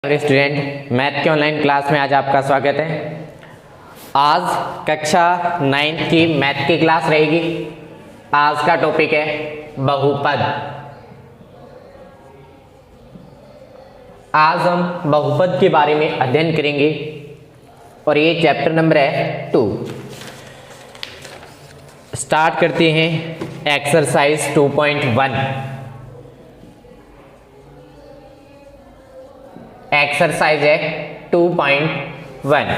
Student, math के online class में आज आपका स्वागत है। आज कक्षा 9 की मैथ की क्लास रहेगी। आज का टॉपिक है बहुपद। आज हम बहुपद के बारे में अध्ययन करेंगे और ये चैप्टर नंबर है 2। स्टार्ट करते हैं एक्सरसाइज 2.1। एक्सरसाइज है 2.1।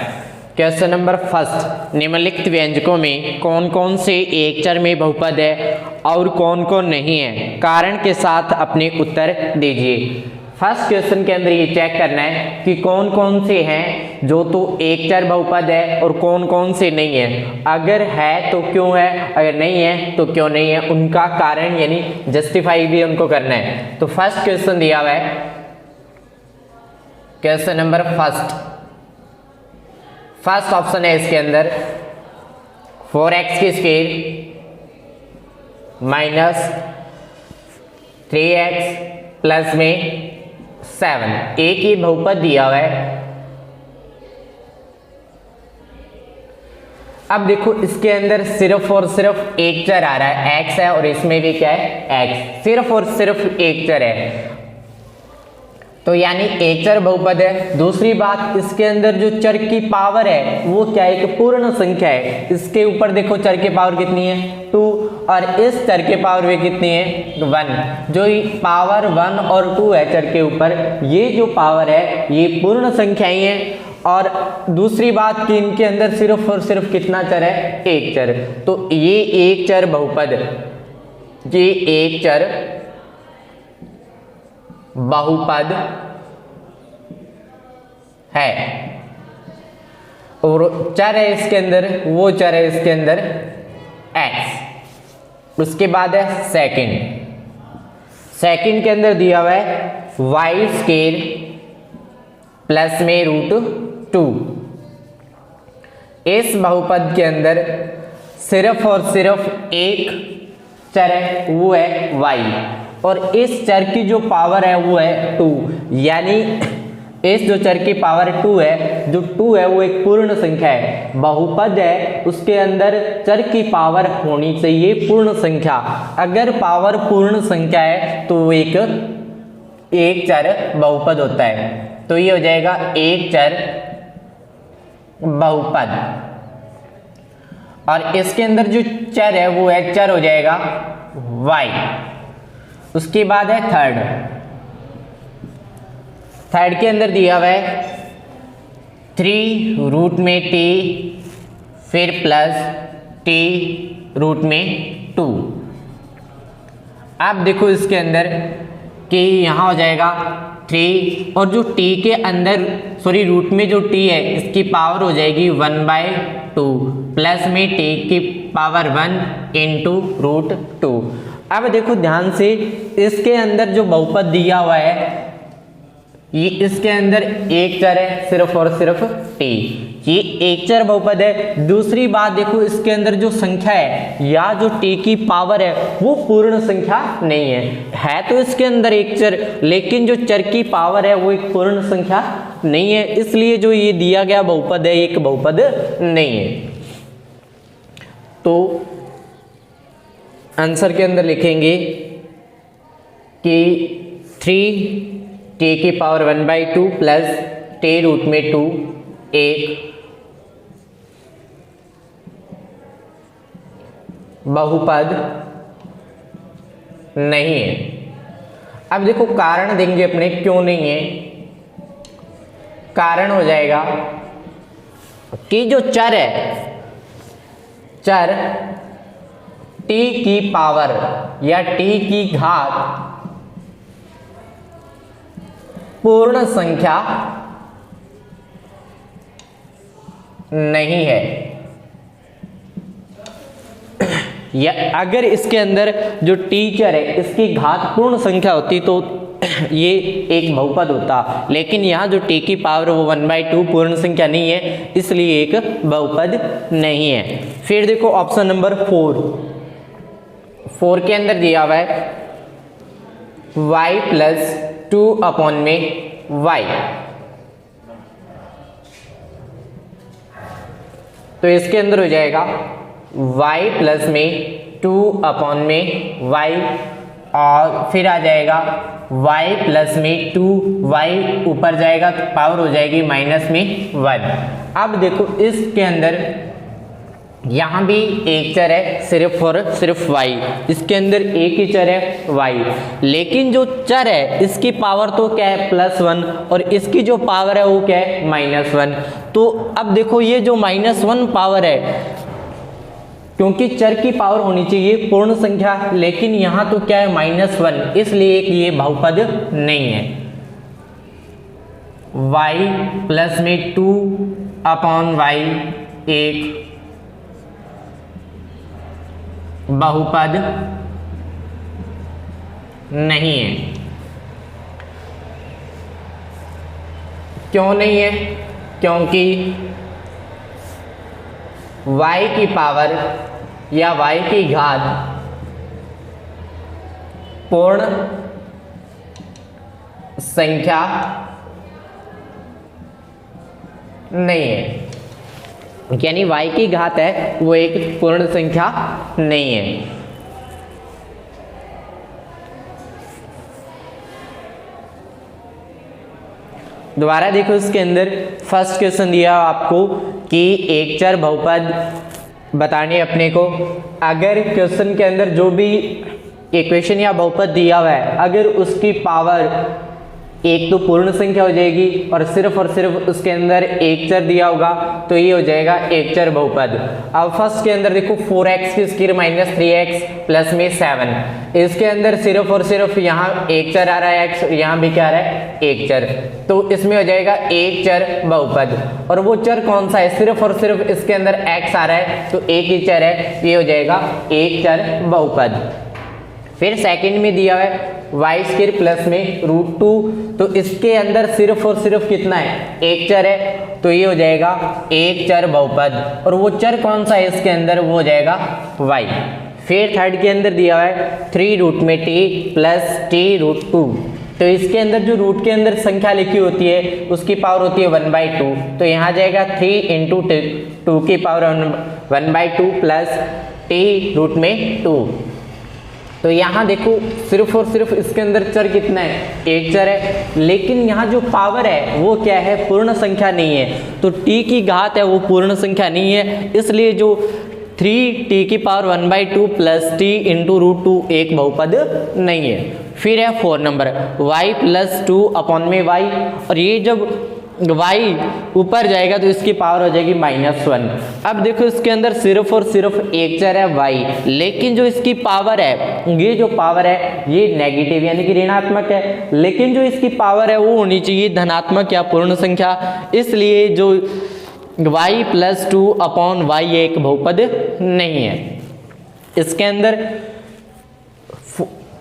क्वेश्चन नंबर फर्स्ट, निम्नलिखित व्यंजकों में कौन कौन से एक चर में बहुपद है और कौन कौन नहीं है, कारण के साथ अपने उत्तर दीजिए। फर्स्ट क्वेश्चन के अंदर ये चेक करना है कि कौन कौन से हैं जो तो एक चर बहुपद है और कौन कौन से नहीं है। अगर है तो क्यों है, अगर नहीं है तो क्यों नहीं है, उनका कारण यानी जस्टिफाई भी उनको करना है। तो फर्स्ट क्वेश्चन दिया हुआ है, क्वेश्चन नंबर फर्स्ट ऑप्शन है इसके अंदर 4x की स्क्वायर माइनस 3x प्लस में 7। एक ही बहुपद दिया हुआ है। अब देखो इसके अंदर सिर्फ और सिर्फ एक चर आ रहा है, x है, और इसमें भी क्या है x, सिर्फ और सिर्फ एक चर है, तो यानी एक चर बहुपद है। दूसरी बात, इसके अंदर जो चर की पावर है वो क्या है, एक पूर्ण संख्या है। इसके ऊपर देखो चर की पावर कितनी है 2, और इस चर के पावर में कितनी है 1। जो पावर 1 और 2 है चर के ऊपर, ये जो पावर है ये पूर्ण संख्याएं हैं। और दूसरी बात कि इनके अंदर सिर्फ और सिर्फ कितना चर है, एक चर। तो ये एक चर बहुपद, ये एक चर बहुपद है। और चर है इसके अंदर, वो चर है इसके अंदर x। उसके बाद है सेकंड के अंदर दिया हुआ है y स्क्वायर प्लस में √2। इस बहुपद के अंदर सिर्फ और सिर्फ एक चर है, वो है y, और इस चर की जो पावर है वो है 2। यानी इस जो चर की पावर 2 है, जो 2 है वो एक पूर्ण संख्या है। बहुपद है, उसके अंदर चर की पावर होनी चाहिए पूर्ण संख्या। अगर पावर पूर्ण संख्या है तो वो एक चर बहुपद होता है। तो ये हो जाएगा एक चर बहुपद। और इसके अंदर जो चर है वो है चर हो जाएगा y। उसके बाद है थर्ड के अंदर दिया हुआ है 3 रूट में t फिर प्लस t रूट में 2। अब देखो इसके अंदर कि यहाँ हो जाएगा 3, और जो t के अंदर सॉरी रूट में जो t है इसकी पावर हो जाएगी 1/2 प्लस में t की पावर 1 इंटू √2। अब देखो ध्यान से, इसके अंदर जो बहुपद दिया हुआ है ये इसके अंदर एक चर है सिर्फ और सिर्फ t, ये एक चर बहुपद है। दूसरी बात देखो, इसके अंदर जो संख्या है या जो t की पावर है वो पूर्ण संख्या नहीं है तो इसके अंदर एक चर, लेकिन जो चर की पावर है वो एक पूर्ण संख्या नहीं है, इसलिए जो ये दिया गया बहुपद है एक बहुपद नहीं है। तो आंसर के अंदर लिखेंगे कि 3t की पावर 1/2 प्लस t रूट में 2 एक बहुपद नहीं है। अब देखो कारण देंगे अपने, क्यों नहीं है। कारण हो जाएगा कि जो चर है, चर t की पावर या t की घात पूर्ण संख्या नहीं है। या अगर इसके अंदर जो टीचर है इसकी घात पूर्ण संख्या होती तो ये एक बहुपद होता, लेकिन यहाँ जो t की पावर वो 1/2 पूर्ण संख्या नहीं है, इसलिए एक बहुपद नहीं है। फिर देखो ऑप्शन नंबर 4 के अंदर दिया हुआ है y प्लस 2 अपॉन में y। तो इसके अंदर हो जाएगा y प्लस में 2 अपॉन में y, और फिर आ जाएगा y प्लस में 2y, ऊपर जाएगा तो पावर हो जाएगी माइनस में 1। अब देखो इसके अंदर यहाँ भी एक चर है सिर्फ और सिर्फ y, इसके अंदर एक ही चर है y, लेकिन जो चर है इसकी पावर तो क्या है +1 और इसकी जो पावर है वो क्या है -1। तो अब देखो ये जो -1 पावर है, क्योंकि चर की पावर होनी चाहिए पूर्ण संख्या, लेकिन यहाँ तो क्या है -1, इसलिए ये बहुपद नहीं है। y प्लस में 2 अपॉन y एक बहुपद नहीं है। क्यों नहीं है? क्योंकि y की पावर या y की घात पूर्ण संख्या नहीं है, यानी y की घात है वो एक पूर्ण संख्या नहीं है। दोबारा देखो इसके अंदर फर्स्ट क्वेश्चन दिया आपको कि एक चर बहुपद बताने अपने को। अगर क्वेश्चन के अंदर जो भी इक्वेशन या बहुपद दिया हुआ है, अगर उसकी पावर एक तो पूर्ण संख्या हो जाएगी और सिर्फ उसके अंदर एक चर दिया होगा तो ये हो जाएगा एक चर बहुपद। अब फर्स्ट के अंदर देखो 4x की स्क्वायर माइनस 3x प्लस में 7, इसके अंदर सिर्फ और सिर्फ यहाँ एक चर आ रहा है x, यहाँ भी क्या आ रहा है एक चर, तो इसमें हो जाएगा एक चर बहुपद। और वो चर कौन सा है? सिर्फ और सिर्फ इसके अंदर x आ रहा है तो एक ही चर है, ये हो जाएगा एक चर बहुपद। फिर सेकंड में दिया है y² प्लस में √2, तो इसके अंदर सिर्फ और सिर्फ कितना है? एक चर है, तो ये हो जाएगा एक चर बहुपद। और वो चर कौन सा है इसके अंदर? वो हो जाएगा y। फिर थर्ड के अंदर दिया हुआ है 3√t प्लस t√2, तो इसके अंदर जो रूट के अंदर संख्या लिखी होती है उसकी पावर होती है 1/2, तो यहाँ जाएगा 3 × 2 की पावर 1/2 प्लस t√2। तो यहाँ देखो सिर्फ और सिर्फ इसके अंदर चर कितना है? एक चर है, लेकिन यहाँ जो पावर है वो क्या है? पूर्ण संख्या नहीं है। तो t की घात है वो पूर्ण संख्या नहीं है, इसलिए जो 3t की पावर 1/2 प्लस t × √2 एक बहुपद नहीं है। फिर है 4 नंबर y प्लस 2 अपॉन में y, और ये जब y ऊपर जाएगा तो इसकी पावर हो जाएगी -1। अब देखो इसके अंदर सिर्फ और सिर्फ एक चर है y, लेकिन जो इसकी पावर है, ये जो पावर है ये नेगेटिव यानी कि ऋणात्मक है, लेकिन जो इसकी पावर है वो होनी चाहिए धनात्मक या पूर्ण संख्या, इसलिए जो y प्लस 2 अपॉन y एक बहुपद नहीं है। इसके अंदर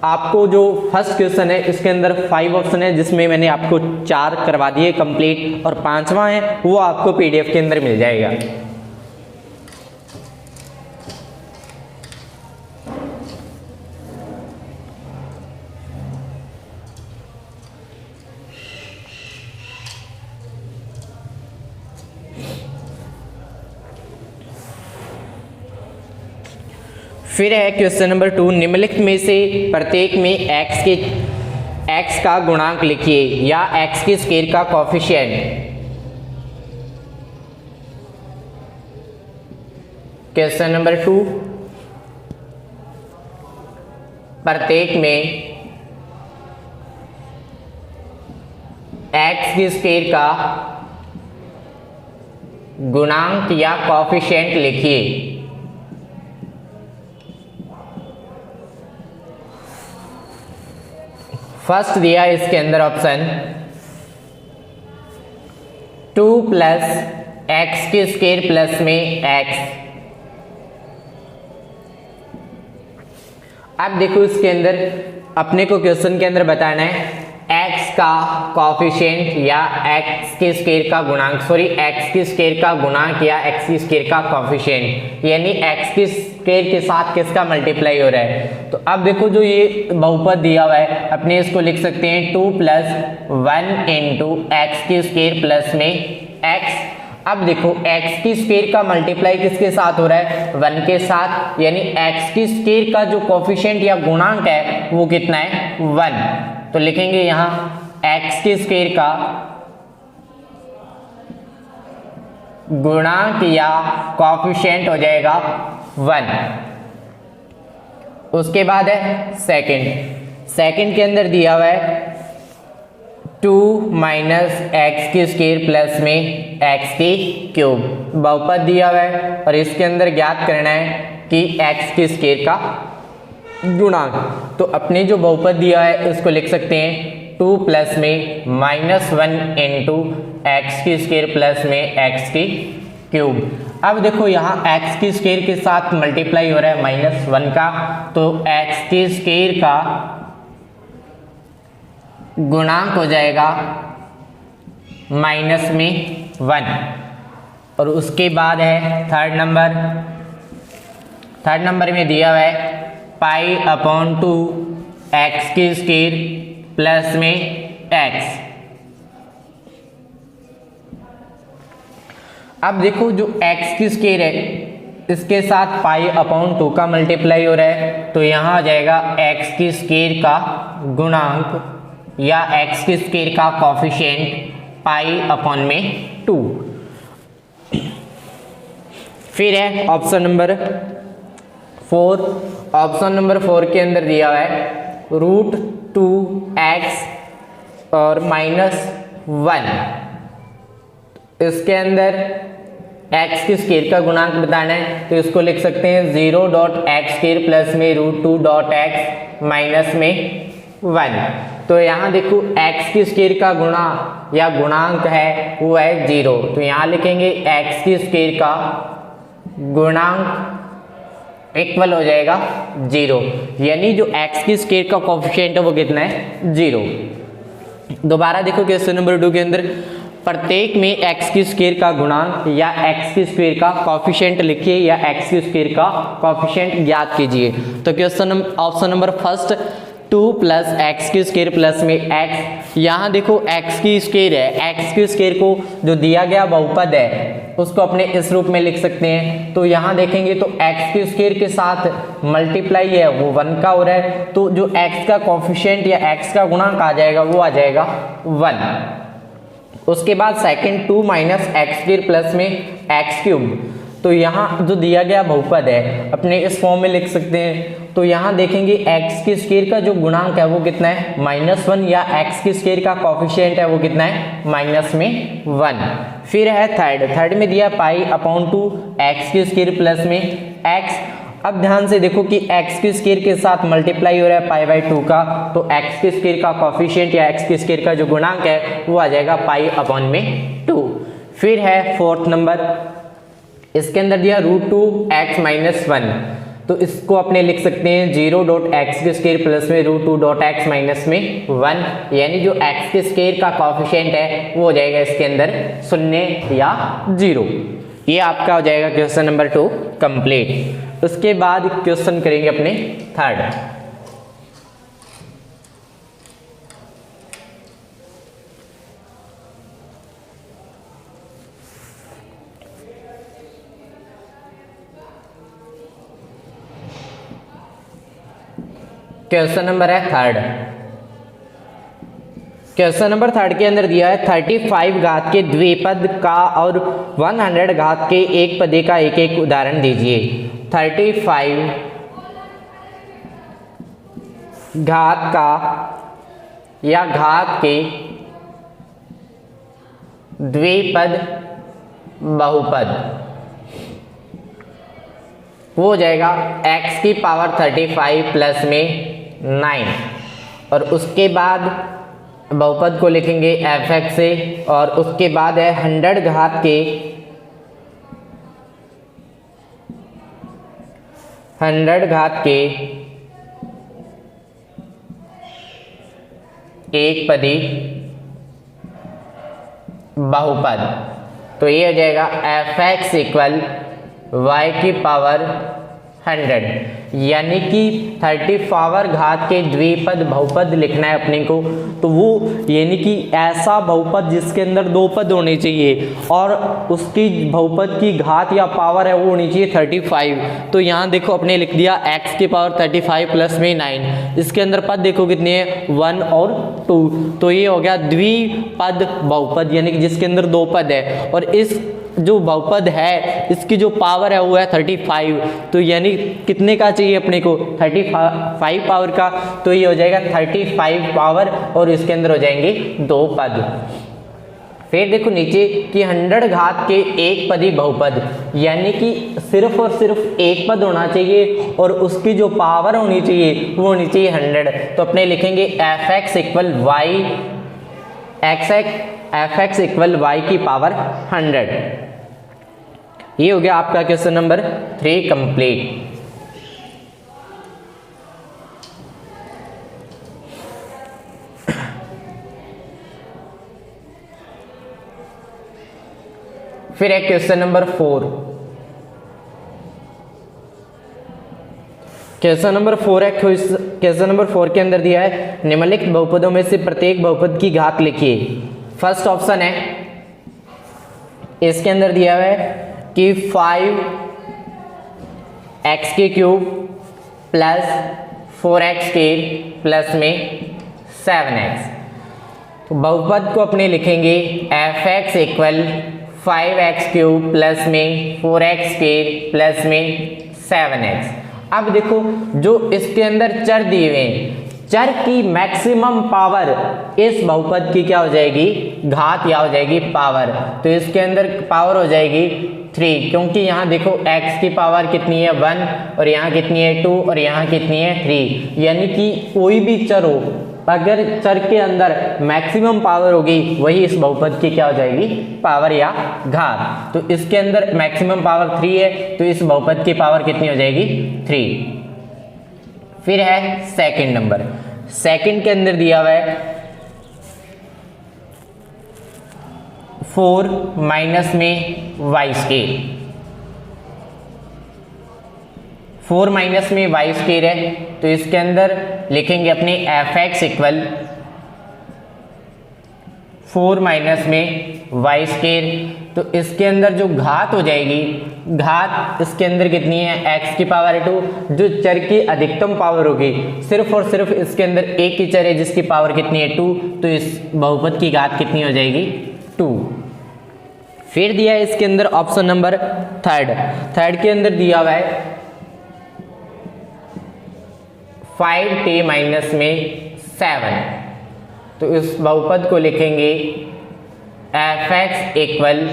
आपको जो फर्स्ट क्वेश्चन है इसके अंदर 5 ऑप्शन है, जिसमें मैंने आपको 4 करवा दिए कंप्लीट, और 5वां है वो आपको PDF के अंदर मिल जाएगा। फिर है क्वेश्चन नंबर 2, निम्नलिखित में से प्रत्येक में x का गुणांक लिखिए या x की स्क्वायर का कोएफिशिएंट। क्वेश्चन नंबर 2, प्रत्येक में x की स्क्वायर का गुणांक या कोएफिशिएंट लिखिए। फर्स्ट दिया इसके अंदर ऑप्शन 2 प्लस x की स्क्वायर प्लस में x। अब देखो इसके अंदर अपने को क्वेश्चन के अंदर बताना है x का कोएफिशिएंट या x की स्क्वायर का गुणांक, x की स्क्वायर का गुणांक या x की स्क्वायर का कोएफिशिएंट, यानी x की स्क्वायर के साथ किसका मल्टीप्लाई हो रहा है। तो अब देखो जो ये बहुपद दिया हुआ है अपने इसको लिख सकते हैं 2 + 1 × x की स्क्वायर प्लस में x, अब देखो एक्स की स्क्वायर का मल्टीप्लाई किसके साथ हो रहा है, 1 के साथ, यानी एक्स की स्क्वायर का जो कोफिशिएंट या गुणांक है वो कितना है, 1। तो लिखेंगे यहां एक्स की स्क्वायर का गुणांक या कोफिशिएंट हो जाएगा 1। उसके बाद है सेकंड के अंदर दिया हुआ है 2 माइनस एक्स की स्क्वायर प्लस में एक्स की क्यूब, बहुपद दिया हुआ है और इसके अंदर ज्ञात करना है कि एक्स की स्क्वायर का गुणांक। तो अपने जो बहुपद दिया है इसको लिख सकते हैं 2 प्लस में -1 इंटू एक्स की स्क्वायर प्लस में एक्स की क्यूब। अब देखो यहाँ एक्स की स्क्वायर के साथ मल्टीप्लाई हो रहा है -1 का, तो एक्स की स्क्वायर का गुणांक हो जाएगा -1। और उसके बाद है थर्ड नंबर में दिया हुआ है π/2 एक्स की स्क्वायर प्लस में एक्स। अब देखो जो एक्स की स्क्वायर है इसके साथ π/2 का मल्टीप्लाई हो रहा है, तो यहाँ आ जाएगा एक्स की स्क्वायर का गुणांक या एक्स की स्क्वायर का कोफिशिएंट π/2। फिर है ऑप्शन नंबर 4। ऑप्शन नंबर 4 के अंदर दिया हुआ है √2x और -1। इसके अंदर x की स्क्वायर का गुणांक बताना है, तो इसको लिख सकते हैं 0.x² प्लस में √2.x माइनस में 1। तो यहाँ देखो x की स्क्वायर का गुणा या गुणांक है वो है 0, तो यहाँ लिखेंगे x की स्क्वायर का गुणांक इक्वल हो जाएगा 0, यानी जो x की स्क्वायर का कोफिशिएंट है वो कितना है, 0। दोबारा देखो क्वेश्चन नंबर 2 के अंदर प्रत्येक में x की स्क्वायर का गुणांक या x की स्क्वायर का कोफिशिएंट लिखिए या x की स्क्वायर का कोफिशिएंट ज्ञात कीजिए। तो question option number first 2 plus x की स्क्वायर प्लस में x। यहाँ देखो x की स्क्वायर है, x की स्क्वायर को जो दिया गया बहुपद है उसको अपने इस रूप में लिख सकते हैं। तो यहाँ देखेंगे तो x की स्क्वायर के साथ मल्टीप्लाई है वो 1 का हो रहा है, तो जो x का कोफिशिएंट या x का गुणांक आ जाएगा वो आ जाएगा 1। उसके बाद सेकंड 2 माइनस x² प्लस में x³। तो यहाँ जो दिया गया बहुपद है अपने इस फॉर्म में लिख सकते हैं। तो यहाँ देखेंगे x की स्क्वायर का जो गुणांक है वो कितना है, -1, या x की स्क्वायर का कोफिशिएंट है वो कितना है, -1। फिर है थर्ड में दिया π/2 x की स्क्वायर प्लस में x। अब ध्यान से देखो कि x की स्क्वायर के साथ मल्टीप्लाई हो रहा है π/2 का, तो x की स्क्वायर का कोफिशिएंट या x की स्क्वायर का जो गुणांक है वो आ जाएगा π/2। फिर है फोर्थ नंबर, इसके अंदर दिया √2x - 1। तो इसको अपने लिख सकते हैं 0.x की स्क्वायर प्लस में √2.x माइनस में 1, यानी जो x की स्क्वायर का कोफिशिएंट है वो हो जाएगा इसके अंदर 0 या 0। ये आपका हो जाएगा क्वेश्चन नंबर 2 कंप्लीट। उसके बाद क्वेश्चन करेंगे अपने थर्ड। क्वेश्चन नंबर है थर्ड। क्वेश्चन नंबर थर्ड के अंदर दिया है 35 घात के द्विपद का और 100 घात के एक पदे का एक एक उदाहरण दीजिए। 35 घात का या घात के द्विपद बहुपद वो हो जाएगा x की पावर 35 प्लस में 9, और उसके बाद बहुपद को लिखेंगे fx से, और उसके बाद है 100 घात के 100 घात के एक पदी बहुपद। तो ये हो जाएगा fx इक्वल y की पावर 100। यानी कि 30 पावर घात के द्विपद बहुपद लिखना है अपने को, तो वो यानी कि ऐसा बहुपद जिसके अंदर दो पद होने चाहिए और उसकी बहुपद की घात या पावर है वो होनी चाहिए 35। तो यहाँ देखो अपने लिख दिया x की पावर 35 प्लस में 9, इसके अंदर पद देखो कितने हैं 1 और 2, तो ये हो गया द्विपद बहुपद यानी कि जिसके अंदर दो पद है, और इस जो बहुपद है इसकी जो पावर है वो है 35, तो यानी कितने का चाहिए अपने को 35 पावर का, तो ये हो जाएगा 35 पावर और इसके अंदर हो जाएंगे दो पद। फिर देखो नीचे कि 100 घात के एक पदी बहुपद, यानी कि सिर्फ और सिर्फ एक पद होना चाहिए और उसकी जो पावर होनी चाहिए वो होनी चाहिए 100, तो अपने लिखेंगे fx equal y fx equal y की पावर 100। ये हो गया आपका क्वेश्चन नंबर 3 कंप्लीट। फिर है क्वेश्चन नंबर 4। क्वेश्चन नंबर 4 है, क्वेश्चन नंबर 4 के अंदर दिया है निम्नलिखित बहुपदों में से प्रत्येक बहुपद की घात लिखिए। फर्स्ट ऑप्शन है, इसके अंदर दिया हुआ है कि 5x के क्यूब प्लस 4x के प्लस में 7x, तो बहुपद को अपने लिखेंगे fx equal 5x cube plus में 4x के प्लस में 7x। अब देखो जो इसके अंदर चर दिए हुए हैं, चर की मैक्सिमम पावर इस बहुपद की क्या हो जाएगी, घात या हो जाएगी पावर, तो इसके अंदर पावर हो जाएगी 3, क्योंकि यहाँ देखो x की पावर कितनी है 1 और यहाँ कितनी है 2 और यहाँ कितनी है 3, यानी कि कोई भी चर हो अगर चर के अंदर मैक्सिमम पावर होगी वही इस बहुपद की क्या हो जाएगी, पावर या घात, तो इसके अंदर मैक्सिमम पावर 3 है तो इस बहुपद की पावर कितनी हो जाएगी 3। फिर है सेकंड नंबर, सेकंड के अंदर दिया हुआ है 4 माइनस में वाई स्केयर, 4 माइनस में वाई स्केयर है, तो इसके अंदर लिखेंगे अपने fx इक्वल 4 माइनस में वाई स्केयर, तो इसके अंदर जो घात हो जाएगी, घात इसके अंदर कितनी है x की पावर 2, जो चर की अधिकतम पावर होगी सिर्फ और सिर्फ इसके अंदर एक ही चर है जिसकी पावर कितनी है 2, तो इस बहुपद की घात कितनी हो जाएगी 2। फिर दिया है इसके अंदर ऑप्शन नंबर थर्ड के अंदर दिया हुआ है 5t माइनस में 7, तो इस बहुपद को लिखेंगे fx इक्वल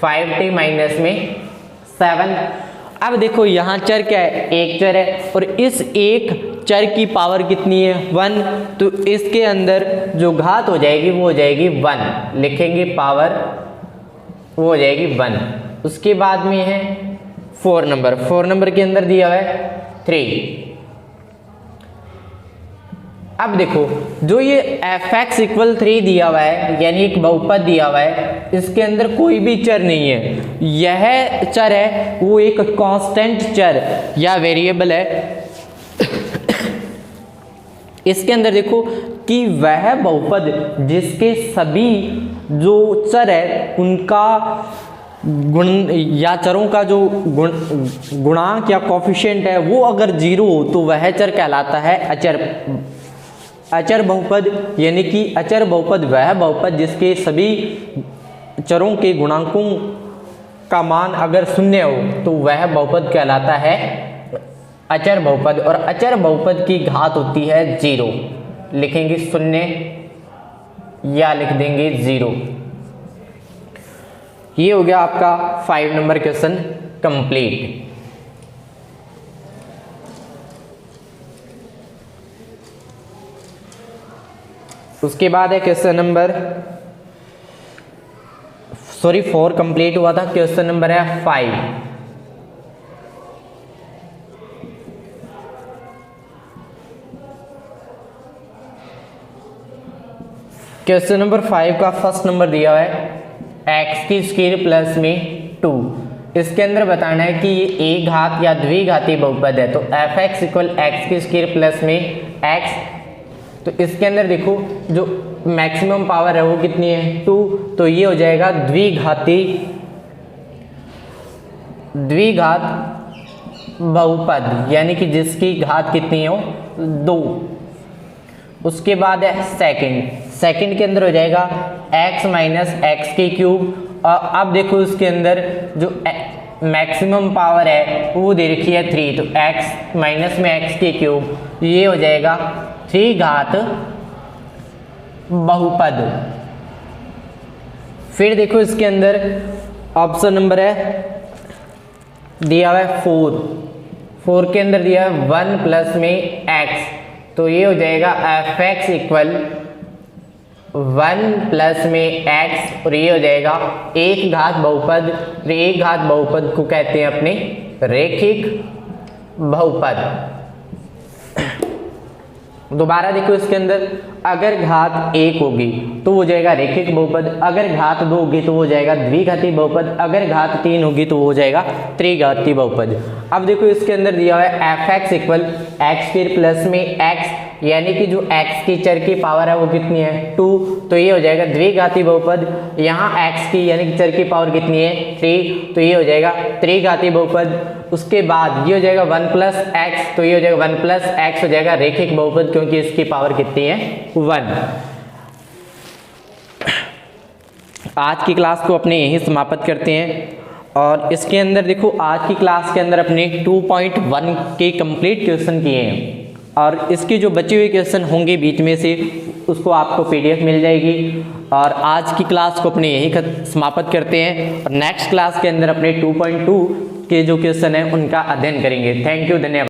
5t माइनस में 7। अब देखो यहाँ चर क्या है, एक चर है और इस एक चर की पावर कितनी है 1, तो इसके अंदर जो घात हो जाएगी वो हो जाएगी 1, लिखेंगे पावर वो हो जाएगी 1। उसके बाद में है 4 नंबर के अंदर दिया हुआ है 3। अब देखो जो ये fx इक्वल 3 दिया हुआ है यानी एक बहुपद दिया हुआ है, इसके अंदर कोई भी चर नहीं है, यह चर है वो एक कांस्टेंट चर या वेरिएबल है। इसके अंदर देखो कि वह बहुपद जिसके सभी जो चर है उनका गुण या चरों का जो गुणांक या कोफिशिएंट है वो अगर 0 हो तो वह चर कहलाता है अचर बहुपद, यानी कि अचर बहुपद वह बहुपद जिसके सभी चरों के गुणांकों का मान अगर 0 हो तो वह बहुपद कहलाता है अचर बहुपद, और अचर बहुपद की घात होती है 0, लिखेंगे 0 या लिख देंगे 0। ये हो गया आपका 5 नंबर क्वेश्चन कंप्लीट। उसके बाद है क्वेश्चन नंबर 4 कंप्लीट हुआ था, क्वेश्चन नंबर है 5। क्वेश्चन नंबर 5 का फर्स्ट नंबर दिया हुआ है x की स्क्वायर प्लस में 2, इसके अंदर बताना है कि ये एक घात या द्विघाती बहुपद है, तो एफ एक्स इक्वल एक्स की स्क्वायर प्लस में एक्स। तो इसके अंदर देखो जो मैक्सिमम पावर है वो कितनी है 2, तो ये हो जाएगा द्विघात बहुपद, यानी कि जिसकी घात कितनी हो 2। उसके बाद है सेकंड के अंदर हो जाएगा x माइनस एक्स के क्यूब। और अब देखो इसके अंदर जो मैक्सिमम पावर है वो दे रखी है 3, तो x माइनस में एक्स के क्यूब, ये हो जाएगा 3 घात बहुपद। फिर देखो इसके अंदर ऑप्शन नंबर है दिया हुआ है 4 के अंदर दिया है 1 प्लस में x, तो ये हो जाएगा एफ एक्स इक्वल 1 प्लस में x, और ये हो जाएगा एक घात बहुपद। एक घात बहुपद को कहते हैं अपने रैखिक बहुपद। दोबारा देखो इसके अंदर अगर घात 1 होगी तो वो जाएगा रैखिक बहुपद, अगर घात 2 होगी तो वो जाएगा द्विघाती बहुपद, अगर घात 3 होगी तो वो जाएगा त्रिघाती बहुपद। अब देखो इसके अंदर दिया हुआ है एफ एक्स इक्वल एक्स फिर प्लस में एक्स, यानी कि जो x की चर की पावर है वो कितनी है 2, तो ये हो जाएगा द्विघाती बहुपद। यहाँ x की यानी कि चर की पावर कितनी है 3, तो ये हो जाएगा त्रिघाती बहुपद। उसके बाद ये हो जाएगा 1 प्लस एक्स, तो ये हो जाएगा 1 प्लस एक्स हो जाएगा रैखिक बहुपद, क्योंकि इसकी पावर कितनी है 1। आज की क्लास को अपने यहीं समाप्त करते हैं। और इसके अंदर देखो आज की क्लास के अंदर अपने 2.1 के कंप्लीट क्वेश्चन किए हैं, और इसके जो बचे हुए क्वेश्चन होंगे बीच में से उसको आपको PDF मिल जाएगी। और आज की क्लास को अपने यहीं समाप्त करते हैं, और नेक्स्ट क्लास के अंदर अपने 2.2 के जो क्वेश्चन है उनका अध्ययन करेंगे। थैंक यू, धन्यवाद।